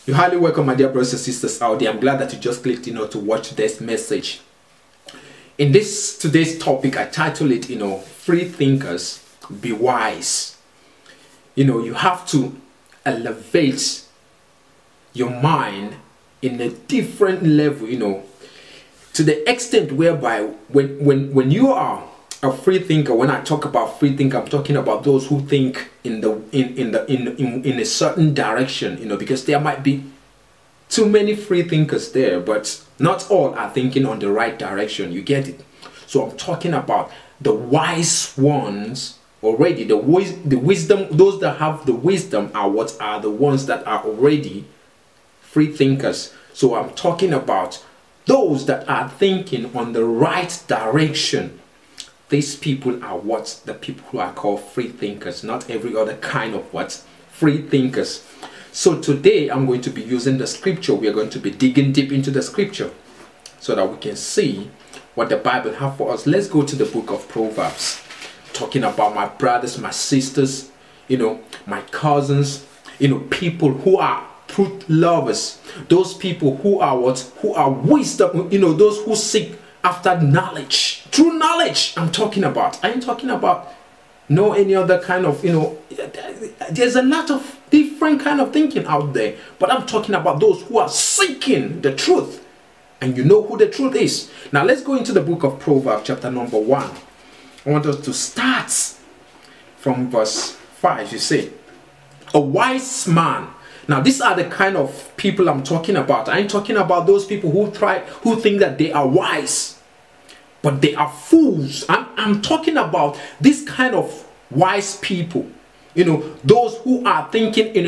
You're highly welcome, my dear brothers and sisters out there. I'm glad that you just clicked, to watch this message. In today's topic, I title it, Free Thinkers, Be Wise. You have to elevate your mind in a different level, to the extent whereby when you are a free thinker, when I talk about free thinker, I'm talking about those who think in a certain direction, because there might be too many free thinkers there, but not all are thinking on the right direction. You get it? So I'm talking about the wise ones already. The wisdom, those that have the wisdom are the ones that are already free thinkers. So I'm talking about those that are thinking on the right direction. These people are the people who are called free thinkers, not every other kind of free thinkers. So today I'm going to be using the scripture. We are going to be digging deep into the scripture so that we can see what the Bible has for us. Let's go to the book of Proverbs, talking about my brothers, my sisters, my cousins, people who are truth lovers, those people who are wisdom, those who seek after knowledge, true knowledge. I'm talking about. I ain't talking about any other kind of, there's a lot of different kind of thinking out there, but I'm talking about those who are seeking the truth, and you know who the truth is. Now let's go into the book of Proverbs, chapter number 1. I want us to start from verse 5. You say, a wise man. Now these are the kind of people I'm talking about. I ain't talking about those people who think that they are wise, but they are fools. I'm talking about this kind of wise people. Those who are thinking in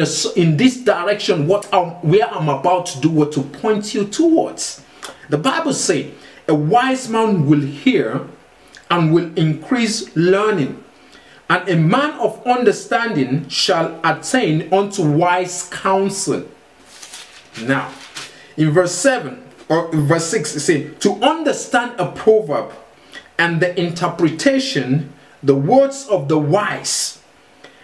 this direction, where I'm about to do, what to point you towards. The Bible says, a wise man will hear and will increase learning, and a man of understanding shall attain unto wise counsel. Now, in verse 7 or verse 6, it says, to understand a proverb and the interpretation, the words of the wise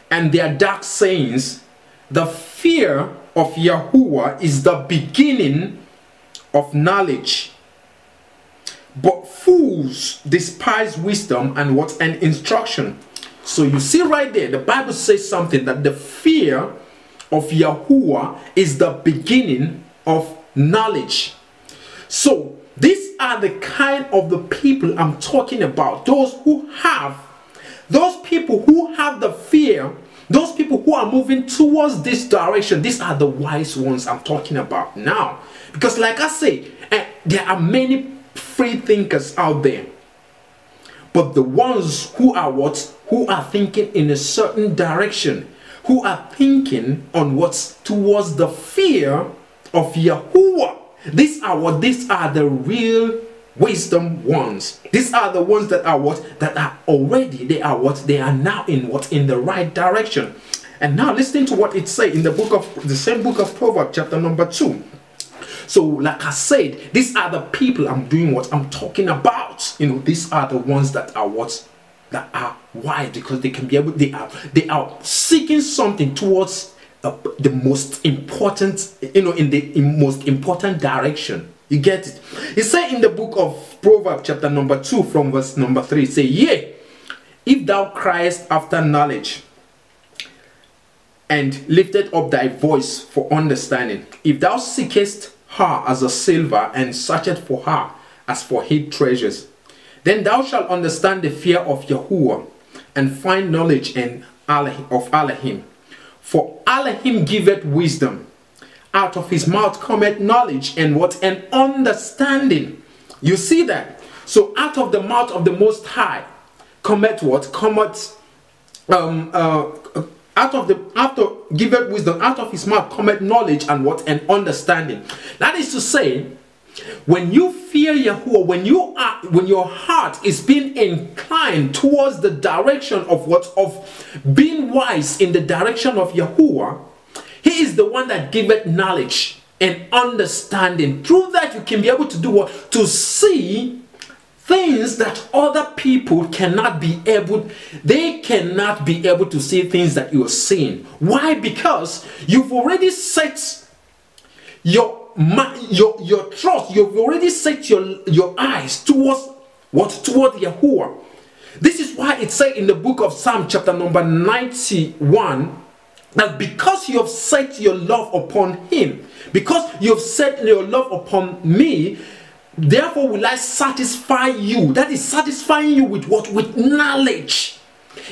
and their dark sayings, the fear of Yahuwah is the beginning of knowledge. But fools despise wisdom and instruction. So you see right there, the Bible says something, that the fear of Yahuwah is the beginning of knowledge. So these are the kind of the people I'm talking about. Those people who have the fear, those people who are moving towards this direction. These are the wise ones I'm talking about now. Because like I say, there are many free thinkers out there. But the ones who are thinking in a certain direction, who are thinking on towards the fear of Yahuwah. These are the real wisdom ones. These are the ones that are already, they are now in the right direction. And now listening to what it says in the same book of Proverbs, chapter number 2. So like I said, these are the people I'm talking about. These are the ones that are wise, because they are seeking something towards the most important, in the most important direction. You get it? It says in the book of Proverbs, chapter number 2, from verse number 3, say, yea, if thou criest after knowledge, and lifted up thy voice for understanding, if thou seekest her as a silver, and searchest for her as for hid treasures, then thou shalt understand the fear of Yahuwah, and find knowledge of Elohim. For Elohim giveth wisdom, out of his mouth cometh knowledge, and understanding. You see that? So out of the mouth of the Most High cometh after giveth wisdom, out of his mouth cometh knowledge and understanding. That is to say, when you fear Yahuwah, when your heart is being inclined towards the direction of being wise in the direction of Yahuwah, he is the one that giveth knowledge and understanding. Through that you can be able to do what? To see things that other people cannot be able, they cannot be able to see things that you are seeing. Why? Because you've already set your trust, you've already set your eyes towards what? Toward Yahuwah. This is why it says in the book of Psalm chapter number 91 that because you have set your love upon him, because you have set your love upon me, therefore will I satisfy you. That is satisfying you with what? With knowledge.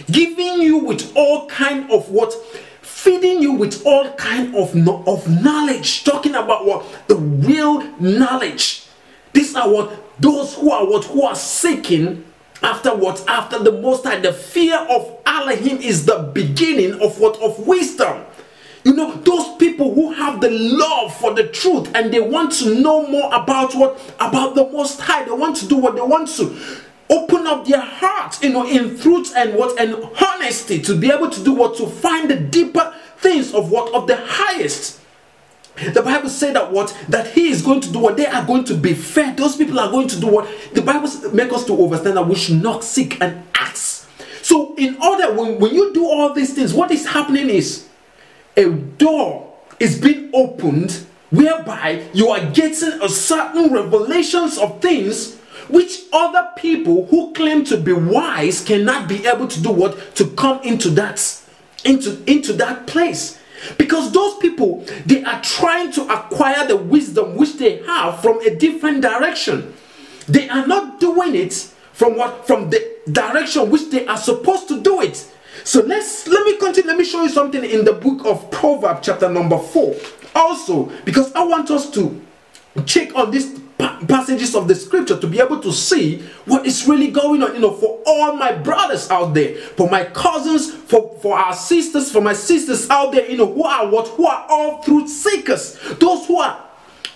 Giving you with all kind of what? Feeding you with all kind of knowledge. Talking about what? The real knowledge. These are what? Those who are what? Who are seeking after what? After the Most High. The fear of Elohim is the beginning of what? Of wisdom. You know, those people who have the love for the truth and they want to know more about what? About the Most High. They want to do what they want to. Open up their hearts, you know, in truth and what? And honesty, to be able to do what? To find the deeper things of what? Of the highest. The Bible said that what? That he is going to do what? They are going to be fed. Those people are going to do what? The Bible makes us to understand that we should knock, seek, and ask. So in order, when you do all these things, what is happening is a door is being opened whereby you are getting a certain revelations of things which other people who claim to be wise cannot be able to do what? To come into that place. Because those people, they are trying to acquire the wisdom which they have from a different direction. They are not doing it from what? From the direction which they are supposed to do it. So let me continue. Let me show you something in the book of Proverbs chapter number 4. Also, because I want us to check on these passages of the scripture to be able to see what is really going on, you know, for all my brothers out there, for my cousins, for our sisters, for my sisters out there, you know, who are all truth seekers, those who are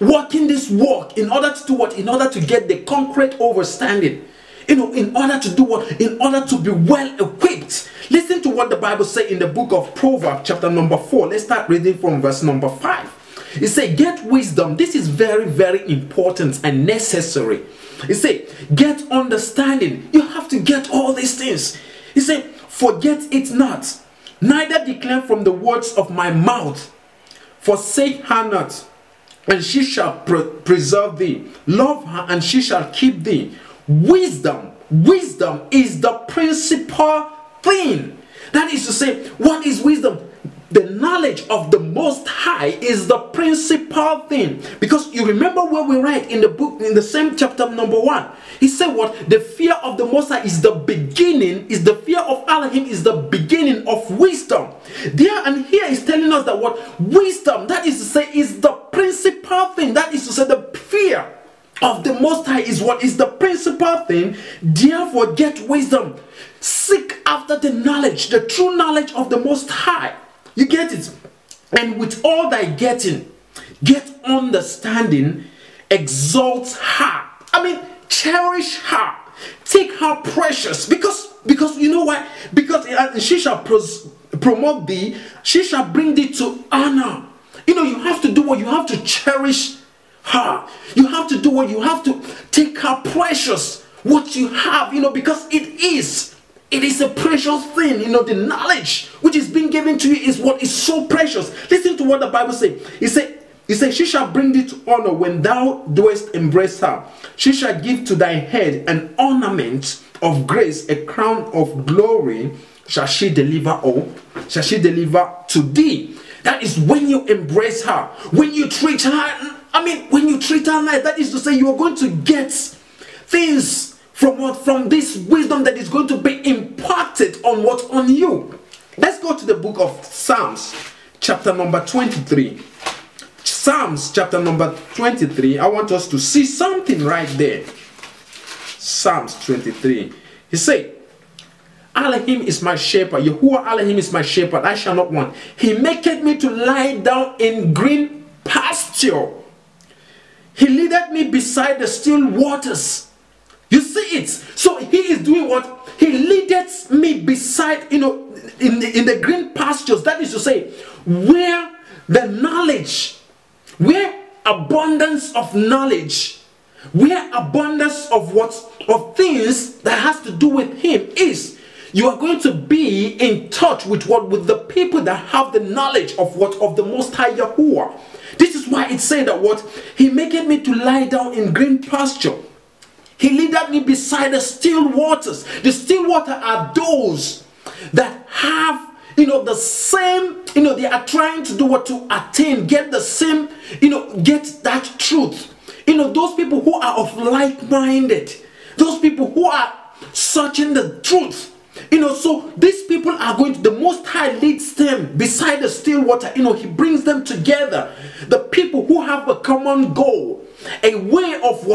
walking this walk in order to do what? In order to get the concrete understanding, you know, in order to do what? In order to be well equipped. Listen to what the Bible says in the book of Proverbs chapter number 4. Let's start reading from verse number 5. It says, get wisdom. This is very, very important and necessary. It says, get understanding. You have to get all these things. It says, forget it not, neither declare from the words of my mouth. Forsake her not, and she shall preserve thee. Love her, and she shall keep thee. Wisdom is the principal thing. That is to say, what is wisdom? The knowledge of the Most High is the principal thing. Because you remember where we read in the book, in the same chapter number 1. He said what? The fear of the Most High is the beginning, is the fear of Elohim is the beginning of wisdom. There and here is telling us that what? Wisdom, that is to say, is the principal thing. That is to say, the fear of the Most High is what? Is the principal thing. Therefore, get wisdom. Seek after the knowledge, the true knowledge of the Most High. You get it? And with all thy getting, get understanding, exalt her. I mean, cherish her. Take her precious. Because you know why? Because she shall promote thee. She shall bring thee to honor. You know, you have to do what? You have to cherish her. You have to do what? You have to take her precious. What you have, you know, because it is a precious thing. You know, the knowledge which is being given to you is what is so precious. Listen to what the Bible says. It says, she shall bring thee to honor when thou doest embrace her. She shall give to thy head an ornament of grace, a crown of glory shall she deliver to thee. That is when you embrace her, when you treat her. I mean, when you treat her like that, is to say you are going to get things from what? From this wisdom that is going to be imparted on what? On you. Let's go to the book of Psalms chapter number 23. Psalms chapter number 23. I want us to see something right there. Psalms 23. He said, Elohim is my shepherd. Yahuwah Elohim is my shepherd. I shall not want. He maketh me to lie down in green pasture. He leadeth me beside the still waters. You see it. So he is doing what? He leadeth me beside, you know, in the green pastures. That is to say, where the knowledge, where abundance of knowledge, where abundance of what? Of things that has to do with him is. You are going to be in touch with what? With the people that have the knowledge of what? Of the Most High Yahuwah. This is why it said that what? He maketh me to lie down in green pasture. He leadeth me beside the still waters. The still water are those that have, the same, they are trying to do what? To attain, get the same, get that truth. Those people who are of like-minded. Those people who are searching the truth. So these people are going to, the Most High leads them beside the still water. He brings them together. The people who have a common goal, a way of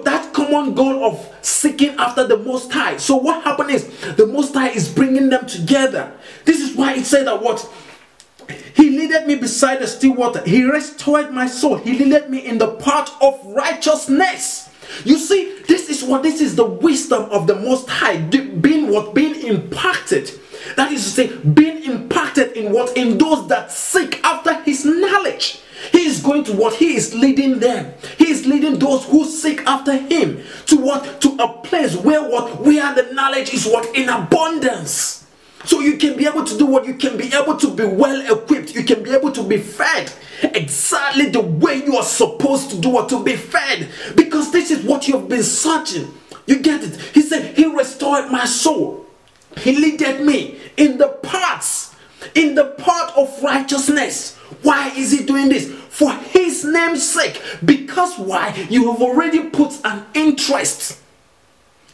that common goal of seeking after the Most High. So what happened is, the Most High is bringing them together. This is why it said that what? He leadeth me beside the still water. He restored my soul. He leadeth me in the path of righteousness. You see, this is the wisdom of the Most High being impacted. That is to say, being impacted in what? In those that seek after his knowledge. He is going to what? He is leading them. He is leading those who seek after him to what? To a place where what? Where the knowledge is what? In abundance. So you can be able to do what? You can be able to be well equipped. You can be able to be fed exactly the way you are supposed to do what? To be fed. Because this is what you have been searching. You get it? He said, he restored my soul. He leaded me in the path of righteousness. Why is he doing this? For his name's sake. Because why? You have already put an interest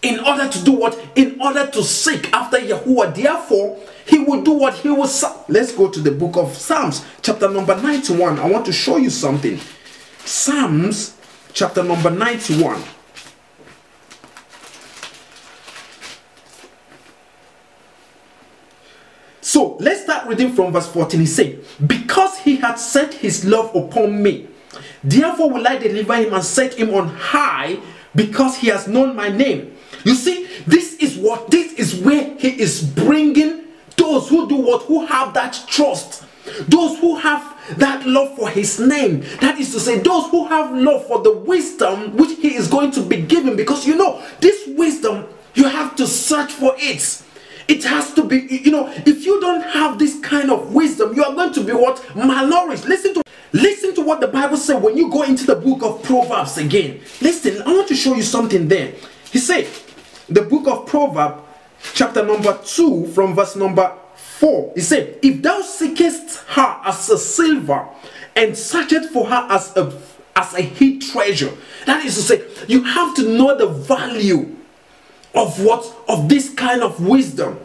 in order to do what? In order to seek after Yahuwah. Therefore, he will do what? He will. Let's go to the book of Psalms, chapter number 91. I want to show you something. Psalms, chapter number 91. So, let's start reading from verse 14. He said, because he had set his love upon me, therefore will I deliver him and set him on high, because he has known my name. You see, this is where he is bringing those who do what? Who have that trust. Those who have that love for his name. That is to say, those who have love for the wisdom which he is going to be given. Because this wisdom, you have to search for it. It has to be, if you don't have this kind of wisdom, you are going to be what? Malnourished. Listen to what the Bible said when you go into the book of Proverbs again. Listen, I want to show you something there. He said, the book of Proverbs, chapter number 2, from verse number 4. He said, if thou seekest her as a silver, and searchest for her as a hid treasure. That is to say, you have to know the value of what? Of this kind of wisdom,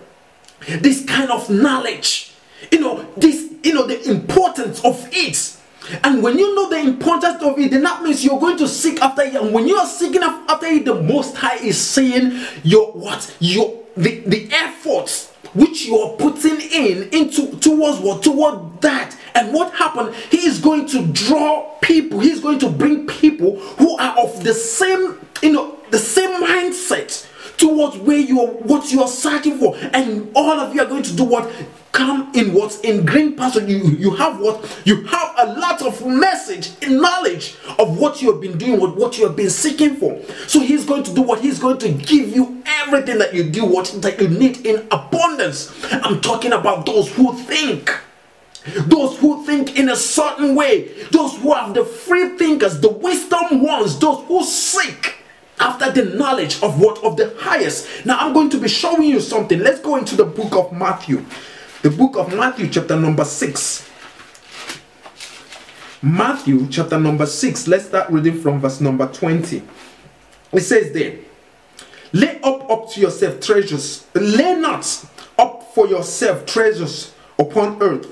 this kind of knowledge, the importance of it. And when you know the importance of it, then that means you're going to seek after it. And when you are seeking after it, the Most High is saying the efforts which you are putting toward that. And what happened? He is going to draw people. He is going to bring people who are of the same, the same mindset towards what you are searching for. And all of you are going to do what? Come in what's in green pasture. You have what? You have a lot of message and knowledge of what you have been doing, what you have been seeking for. So he's going to do what? He's going to give you everything that you do, that you need in abundance. I'm talking about those who think. Those who think in a certain way. Those who have the free thinkers, the wisdom ones, those who seek after the knowledge of what? Of the highest. Now I'm going to be showing you something. Let's go into the book of Matthew. The book of Matthew, chapter number 6. Matthew, chapter number 6. Let's start reading from verse number 20. It says there, lay up to yourself treasures. Lay not up for yourself treasures upon earth,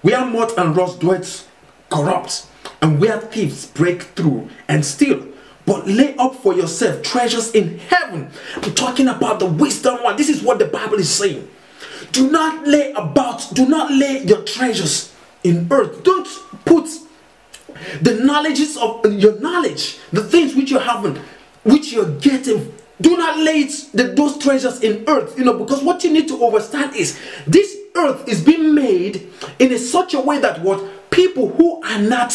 where moth and rust doeth corrupt, and where thieves break through and steal. But lay up for yourself treasures in heaven. I'm talking about the wisdom one. This is what the Bible is saying. Do not lay your treasures in earth. Don't put the knowledges of your knowledge, the things which you haven't, which you're getting. Do not lay those treasures in earth, because what you need to understand is this earth is being made in such a way that what people who are not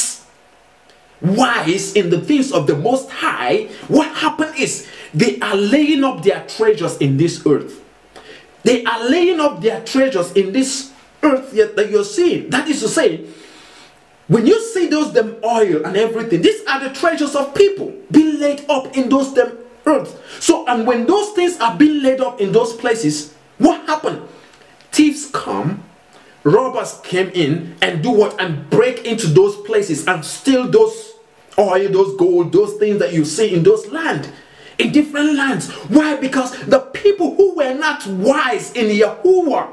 wise in the things of the Most High, what happened is they are laying up their treasures in this earth. They are laying up their treasures in this earth that you're seeing. That is to say, when you see those them oil and everything, these are the treasures of people being laid up in those them earth. So, and when those things are being laid up in those places, what happened? Thieves come, robbers came in and do what? And break into those places and steal those oil, those gold, those things that you see in those land, in different lands. Why? Because the people who were not wise in Yahuwah,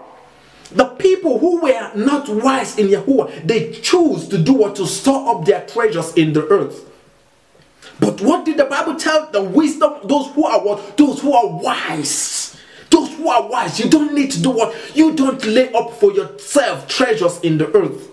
the people who were not wise in Yahuwah, they choose to do what? To store up their treasures in the earth. But what did the Bible tell? The wisdom, those who are what? Those who are wise. Those who are wise, you don't need to do what? You don't lay up for yourself treasures in the earth.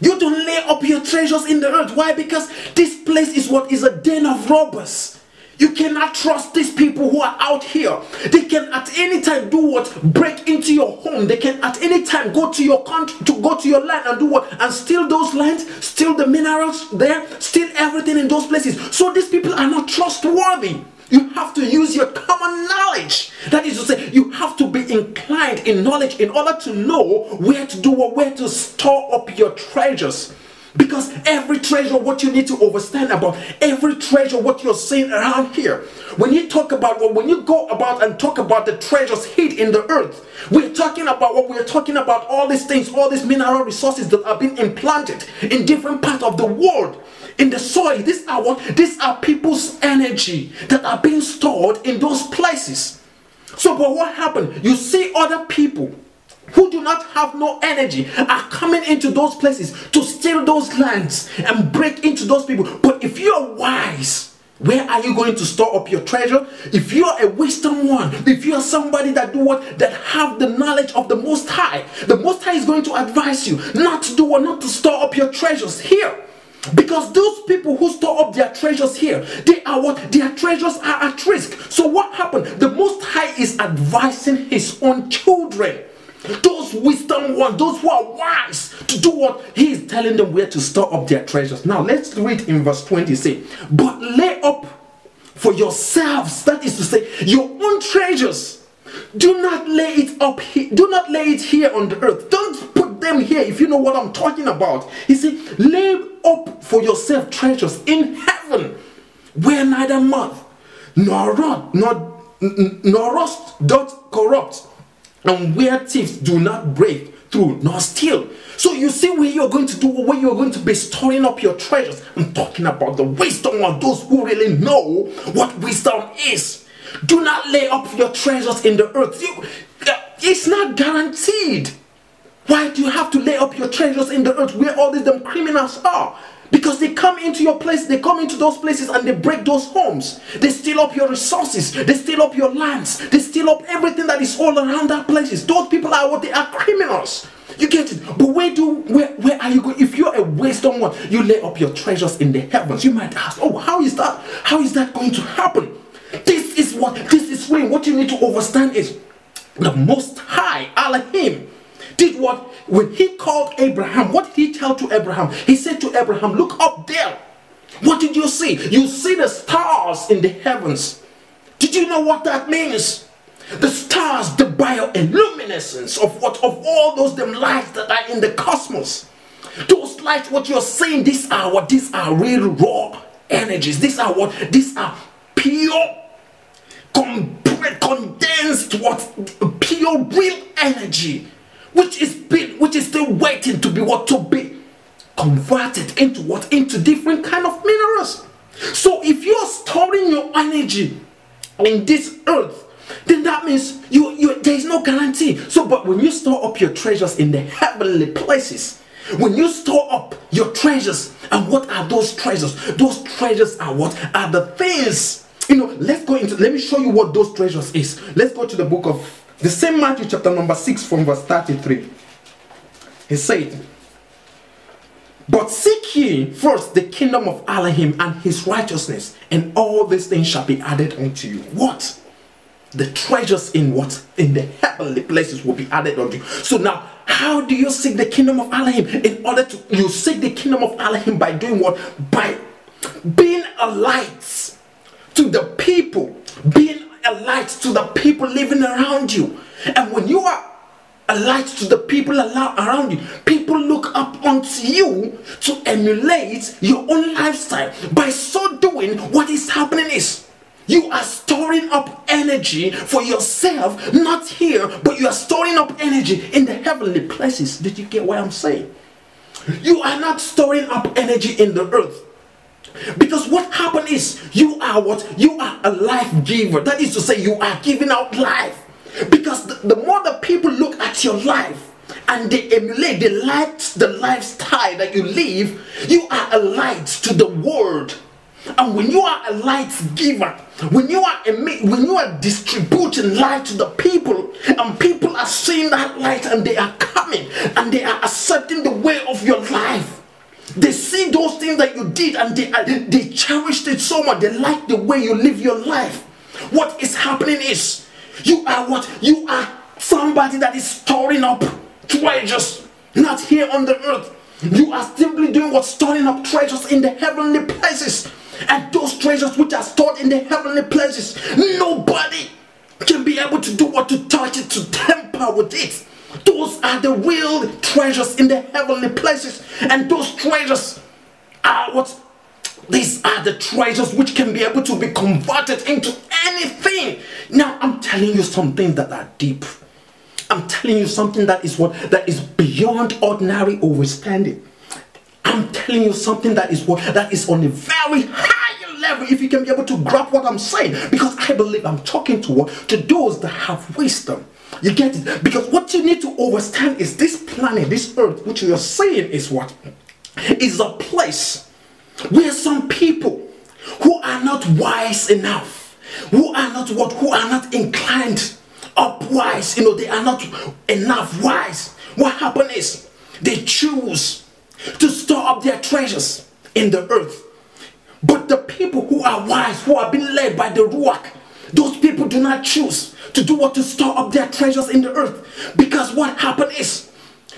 You don't lay up your treasures in the earth. Why? Because this place is what? Is a den of robbers. You cannot trust these people who are out here. They can at any time do what? Break into your home. They can at any time go to your country, to go to your land and do what? And steal those lands, steal the minerals there, steal everything in those places. So these people are not trustworthy. You have to use your common knowledge. That is to say, you have to be inclined in knowledge in order to know where to do what, where to store up your treasures. Because every treasure, what you need to understand about, every treasure, what you're seeing around here, when you talk about, well, when you go about and talk about the treasures hid in the earth, we're talking about what? We're talking about all these things, all these mineral resources that are being implanted in different parts of the world. In the soil, these are what? These are people's energy that are being stored in those places. So, but what happened? You see other people who do not have no energy are coming into those places to steal those lands and break into those people. But if you are wise, where are you going to store up your treasure? If you are a wisdom one, if you are somebody that do what? That have the knowledge of the Most High, the Most High is going to advise you not to do what? Not to store up your treasures here. Because those people who store up their treasures here, they are what? Their treasures are at risk. So what happened? The Most High is advising his own children, those wisdom ones, those who are wise, to do what? He is telling them where to store up their treasures. Now let's read in verse 20. Say, but lay up for yourselves, that is to say, your own treasures. Do not lay it up here. Do not lay it here on the earth. Don't put them here, if you know what I'm talking about. He said, lay up for yourself treasures in heaven, where neither moth nor rust doth corrupt, and where thieves do not break through nor steal. So you see where you're going to do, where you're going to be storing up your treasures. I'm talking about the wisdom of those who really know what wisdom is. Do not lay up your treasures in the earth. It's not guaranteed. Why do you have to lay up your treasures in the earth where all these them criminals are? Because they come into your place, they come into those places and they break those homes. They steal up your resources, they steal up your lands, they steal up everything that is all around that places. Those people are what? They are criminals. You get it? But where are you going? If you're a wisdom one, you lay up your treasures in the heavens. You might ask, oh, how is that? How is that going to happen? This is what you need to understand is the Most High Elohim did what? When he called Abraham, what did he tell to Abraham? He said to Abraham, look up there. What did you see? You see the stars in the heavens. Did you know what that means? The stars, the bioluminescence of what? Of all those them lights that are in the cosmos. Those lights, what you're seeing, these are what? These are real raw energies. These are what? These are pure, condensed, what? Pure, real energy, which is still waiting to be what? To be converted into what? Into different kind of minerals. So if you're storing your energy in this earth, then that means there is no guarantee. So, but when you store up your treasures in the heavenly places, when you store up your treasures, and what are those treasures? Those treasures are what? Are the things. You know, let me show you what those treasures is. Let's go to the book of the same Matthew chapter number 6 from verse 33. He said, but seek ye first the kingdom of Elohim and his righteousness, and all these things shall be added unto you. What? The treasures in what? In the heavenly places will be added unto you. So now, how do you seek the kingdom of Elohim? In order to, you seek the kingdom of Elohim by doing what? By being a light to the people, being a light to the people living around you. And when you are a light to the people around you, people look up onto you to emulate your own lifestyle. By so doing, what is happening is you are storing up energy for yourself, not here, but you are storing up energy in the heavenly places. Did you get what I'm saying? You are not storing up energy in the earth. Because what happened is you are what? You are a life giver. That is to say, you are giving out life. Because the more the people look at your life and they emulate, they like the lifestyle that you live, you are a light to the world. And when you are a light giver, when you are distributing light to the people, and people are seeing that light and they are coming and they are accepting the way of your life. They see those things that you did and they cherished it so much. They like the way you live your life. What is happening is you are what? You are somebody that is storing up treasures, not here on the earth. You are simply doing what? Storing up treasures in the heavenly places. And those treasures which are stored in the heavenly places, nobody can be able to do what? To touch it, to tamper with it. Those are the real treasures in the heavenly places. And those treasures are what? These are the treasures which can be able to be converted into anything. Now I'm telling you some things that are deep. I'm telling you something that is what? That is beyond ordinary understanding. I'm telling you something that is what? That is on a very high level, if you can be able to grab what I'm saying. Because I believe I'm talking to what? To those that have wisdom. You get it? Because what you need to understand is this planet, this earth, which you're saying is what? Is a place where some people who are not wise enough, who are not what? Who are not inclined upwise, they are not enough wise. What happened is they choose to store up their treasures in the earth. But the people who are wise, who have been led by the Ruach, those people do not choose to do what? To store up their treasures in the earth. Because what happened is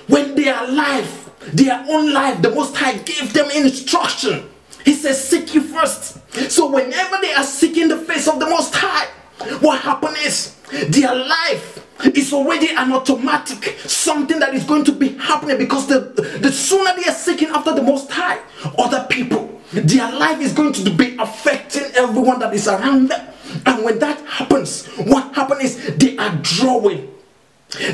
when they are alive, their own life, the Most High gave them instruction. He says, seek you first. So whenever they are seeking the face of the Most High, what happened is their life is already an automatic something that is going to be happening, because the sooner they are seeking after the Most High, other people, their life is going to be affecting everyone that is around them. And when that happens, what happens is they are drawing,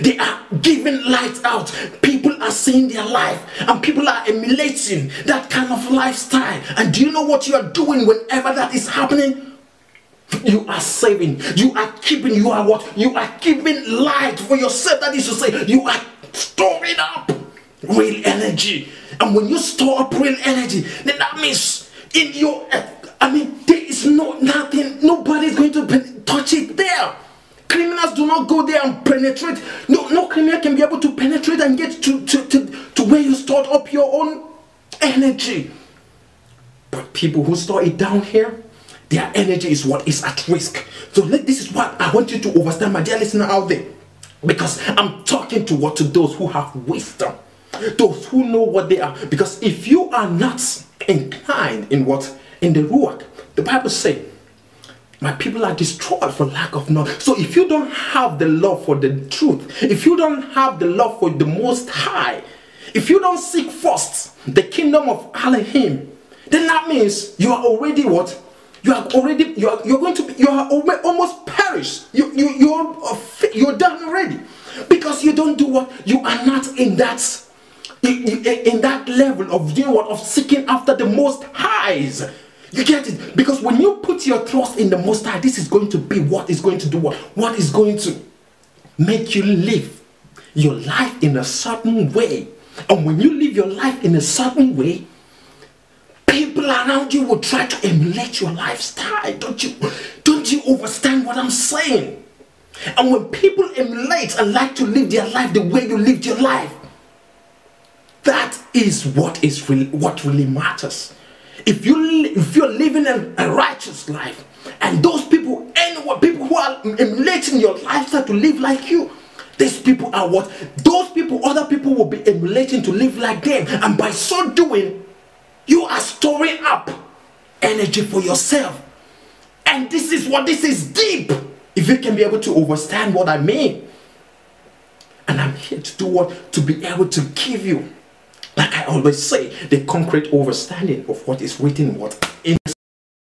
they are giving light out. People are seeing their life and people are emulating that kind of lifestyle. And do you know what you are doing whenever that is happening? You are saving, you are keeping, you are what? You are keeping light for yourself. That is to say, you are storing up real energy. And when you store up real energy, then that means in your, there is nothing, nobody is going to touch it there. Criminals do not go there and penetrate. No criminal can be able to penetrate and get to where you stored up your own energy. But people who store it down here, their energy is what is at risk. So this is what I want you to understand, my dear listener out there. Because I'm talking to those who have wisdom. Those who know what they are. Because if you are not inclined in the Ruach, the Bible says, my people are destroyed for lack of knowledge. So if you don't have the love for the truth, if you don't have the love for the Most High, if you don't seek first the kingdom of Elohim, then that means you are already what? You are almost perished. You're done already, because you don't do what? You are not in that level of doing what? Of seeking after the Most Highs. You get it? Because when you put your trust in the Most High, this is going to be what is going to do what? What is going to make you live your life in a certain way. And when you live your life in a certain way, people around you will try to emulate your lifestyle. Don't you understand what I'm saying? And when people emulate and like to live their life the way you lived your life, that is what really matters. If you're living a righteous life, and those people, people who are emulating your lifestyle to live like you, these people are what? Those people, other people will be emulating to live like them. And by so doing, you are storing up energy for yourself. And this is deep. If you can be able to understand what I mean. And I'm here to do what? To be able to give you, like I always say, the concrete understanding of what is written what in